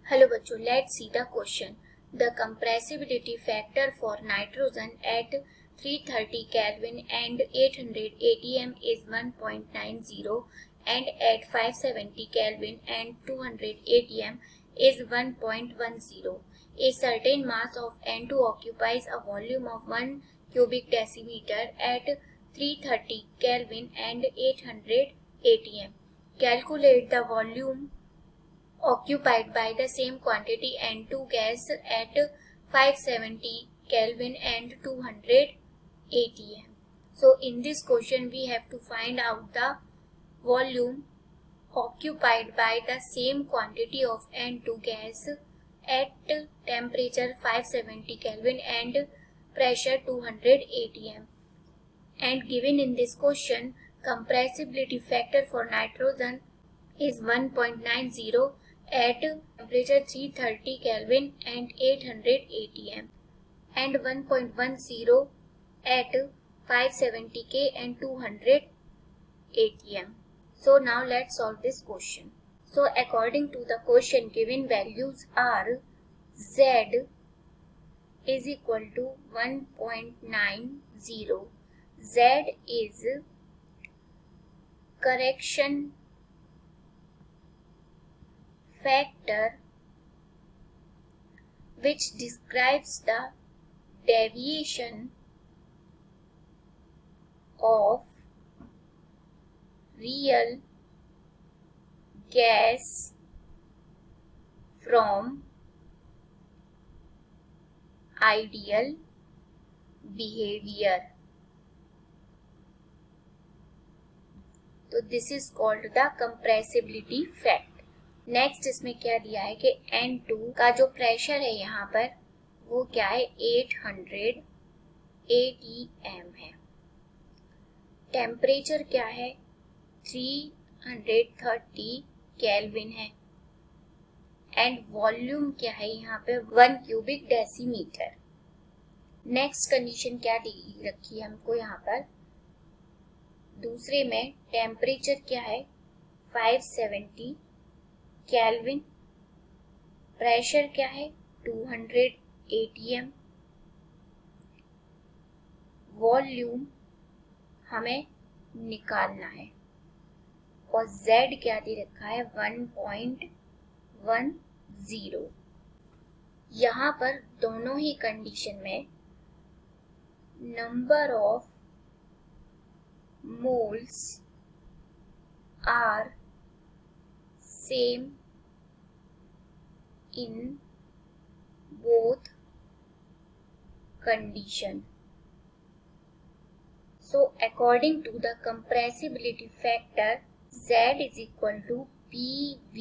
Hello बच्चों, let's see the question. The compressibility factor for nitrogen at 330 Kelvin and 800 atm is 1.90 and at 570 Kelvin and 200 atm is 1.10. A certain mass of N2 occupies a volume of 1 cubic decimeter at 330 Kelvin and 800 atm. Calculate the volume occupied by the same quantity N2 gas at 570 Kelvin and 200 atm. So in this question we have to find out the volume occupied by the same quantity of N2 gas at temperature 570 Kelvin and pressure 200 atm. And given in this question, compressibility factor for nitrogen is 1.90 at temperature 330 Kelvin and 800 atm and 1.10 at 570 K and 200 atm. So now let's solve this question. So according to the question, given values are Z is equal to 1.90. Z is correction factor which describes the deviation of real gas from ideal behavior. तो this is called the compressibility factor. Next इसमें क्या दिया है कि N2 का जो pressure है यहाँ पर वो क्या है 800 atm है. टेम्परेचर क्या है 330 केल्विन है एंड वॉल्यूम क्या है यहाँ पे 1 क्यूबिक डेसीमीटर. नेक्स्ट कंडीशन क्या दी रखी है हमको यहाँ पर. दूसरे में टेम्परेचर क्या है 570 केल्विन, प्रेशर क्या है 200 atm, वॉल्यूम हमें निकालना है और Z क्या दे रखा है 1.10. यहाँ पर दोनों ही कंडीशन में number of moles are same in both condition. So according to the compressibility factor, Z is equal to PV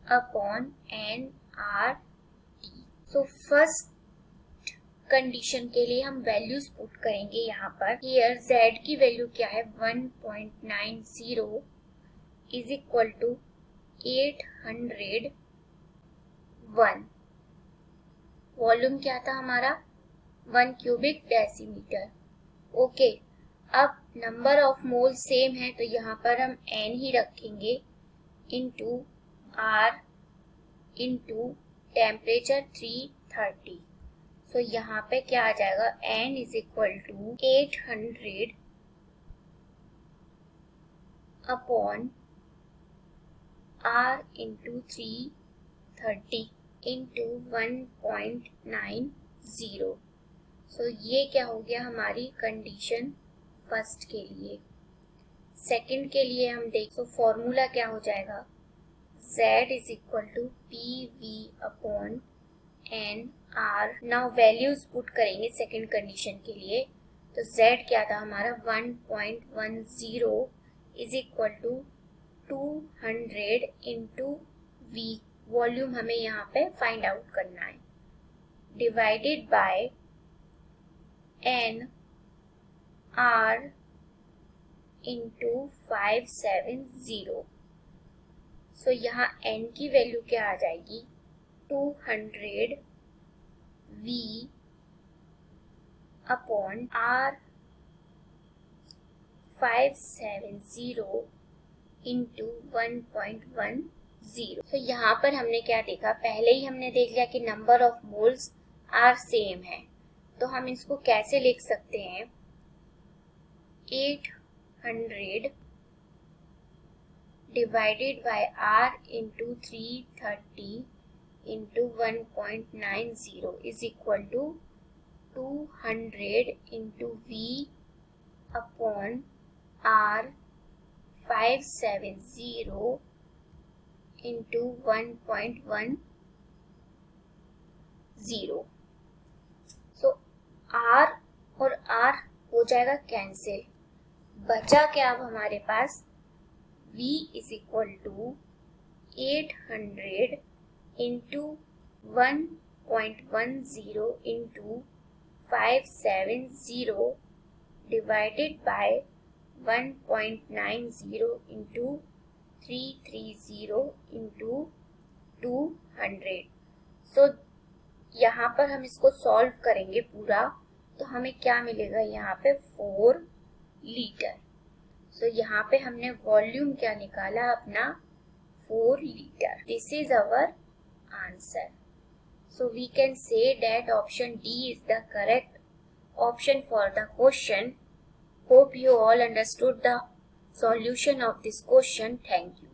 upon nRT. So first condition के लिए हम वैल्यूज पुट करेंगे यहाँ पर. हियर Z की वैल्यू क्या है 1.90 इज इक्वल टू 801. वॉल्यूम क्या था हमारा 1 क्यूबिक डेसीमीटर. ओके, अब नंबर ऑफ मोल सेम है तो यहाँ पर हम N ही रखेंगे इंटू R इंटू टेम्परेचर 330. तो यहाँ पे क्या आ जाएगा N is equal to 800 upon R into 330 into 1.90. So ये क्या हो गया हमारी कंडीशन फर्स्ट के लिए. सेकंड के लिए हम देख तो फॉर्मूला क्या हो जाएगा Z is equal to PV upon N R. Now values put करेंगे सेकंड कंडीशन के लिए. तो Z क्या था हमारा 1.10 is equal to 200 into V. Volume हमें यहाँ पे फाइंड आउट करना है divided by N R into 570. So यहाँ N की वैल्यू क्या आ जाएगी 200 V अपॉन R 570 इंटू 1.10. 0। तो यहाँ पर हमने क्या देखा, पहले ही हमने देख लिया कि number of moles are same है, तो हम इसको कैसे लिख सकते हैं, 800 divided by R into 330 into 1.90 is equal to 200 into V upon R 570 into 1.10। So R और R हो जाएगा कैंसिल, बचा क्या अब हमारे पास, V is equal to 800 into 1.10 into 570 divided by 1.90 into 330 into 200। So यहाँ पर हम इसको सॉल्व करेंगे पूरा, तो हमें क्या मिलेगा, यहाँ पे 4 लीटर। सो यहाँ पे हमने वॉल्यूम क्या निकाला अपना, 4 litre. This is our answer. So we can say that option D is the correct option for the question. Hope you all understood the solution of this question. Thank you.